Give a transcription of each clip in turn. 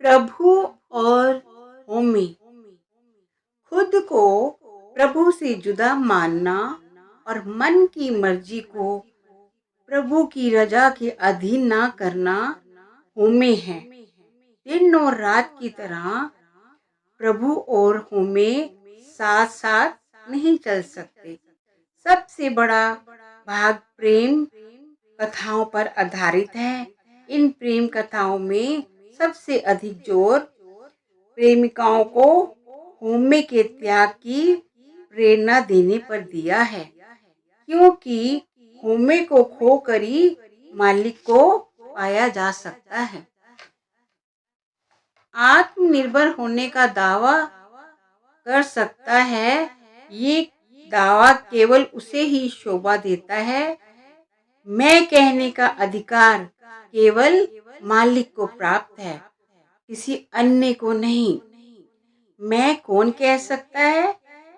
प्रभु और होमी। खुद को प्रभु से जुदा मानना और मन की मर्जी को प्रभु की रजा के अधीन ना करना होमे है। दिन और रात की तरह प्रभु और होमे साथ साथ नहीं चल सकते। सबसे बड़ा भाग प्रेम कथाओं पर आधारित है। इन प्रेम कथाओं में सबसे अधिक जोर प्रेमिकाओं को होमे के त्याग की प्रेरणा देने पर दिया है, क्योंकि होमे को खोकर ही मालिक को पाया जा सकता है। आत्मनिर्भर होने का दावा कर सकता है, ये दावा केवल उसे ही शोभा देता है। मैं कहने का अधिकार केवल मालिक को प्राप्त है, किसी अन्य को नहीं। मैं कौन कह सकता है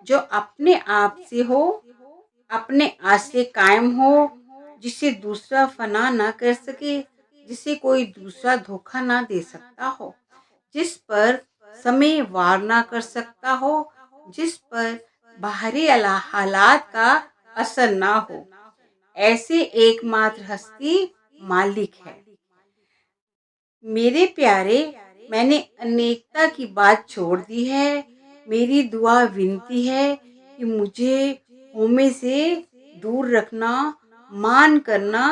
जो अपने आप से हो, अपने आप से कायम हो, जिसे दूसरा फना ना कर सके, जिसे कोई दूसरा धोखा ना दे सकता हो, जिस पर समय वार ना कर सकता हो, जिस पर बाहरी हालात का असर ना हो। ऐसे एकमात्र हस्ती मालिक है। मेरे प्यारे, मैंने अनेकता की बात छोड़ दी है। मेरी दुआ विनती है कि मुझे होमे से दूर रखना। मान करना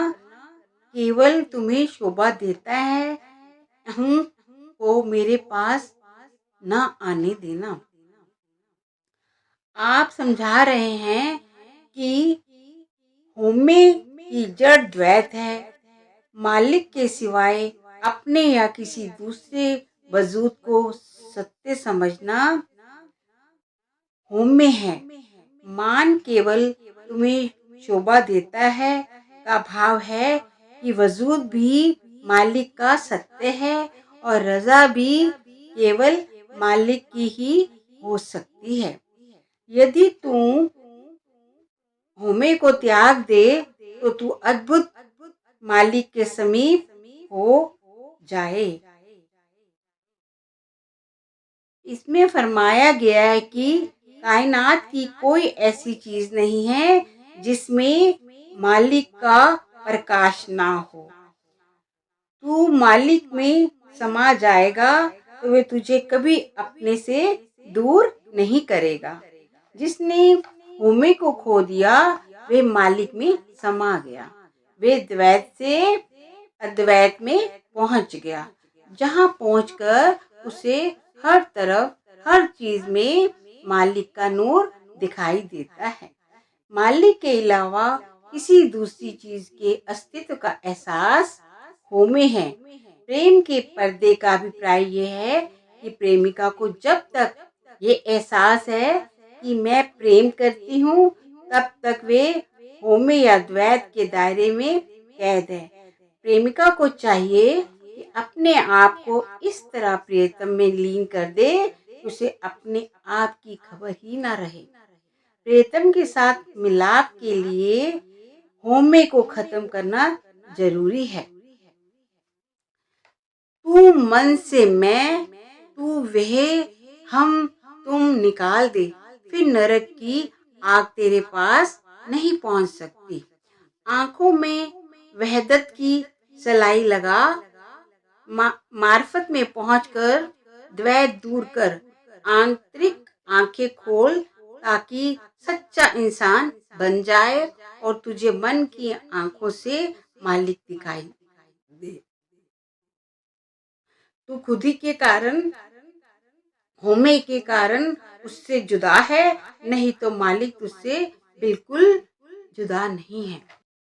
केवल तुम्हें शोभा देता है, अहं को मेरे पास ना आने देना। आप समझा रहे हैं कि होमे की जड़ द्वैत है। मालिक के सिवाय अपने या किसी दूसरे वजूद को सत्य समझना होमे है। मान केवल तुम्हें शोभा देता है का भाव है कि वजूद भी मालिक का सत्य है और रजा भी केवल मालिक की ही हो सकती है। यदि तू होमे को त्याग दे तो तू अद्भुत मालिक के समीप हो जाए। इसमें फरमाया गया है कि कायनात की कोई ऐसी चीज नहीं है जिसमें मालिक का प्रकाश ना हो। तू मालिक में समा जाएगा तो वे तुझे कभी अपने से दूर नहीं करेगा। जिसने होमे को खो दिया वे मालिक में समा गया। वे द्वैत से अद्वैत में पहुंच गया, जहां पहुंचकर उसे हर तरफ हर चीज में मालिक का नूर दिखाई देता है। मालिक के अलावा किसी दूसरी चीज के अस्तित्व का एहसास होमे है। प्रेम के पर्दे का अभिप्राय यह है कि प्रेमिका को जब तक ये एहसास है कि मैं प्रेम करती हूँ, तब तक वे होमे या द्वैत के दायरे में कैद है। प्रेमिका को चाहिए कि अपने आप को इस तरह प्रियतम में लीन कर दे कि उसे अपने आप की खबर ही ना रहे। प्रियतम के साथ मिलाप के लिए होमे को खत्म करना जरूरी है। तू मन से मैं, तू वह, हम, तुम निकाल दे, फिर नरक की आग तेरे पास नहीं पहुंच सकती। आंखों में वहदत की सलाई लगा, मार्फत में पहुंचकर द्वैत दूर कर, आंतरिक आंखें खोल, ताकि सच्चा इंसान बन जाए और तुझे मन की आंखों से मालिक दिखाई दे। तू खुद ही के कारण, होमे के कारण उससे जुदा है, नहीं तो मालिक तुझसे बिल्कुल जुदा नहीं है।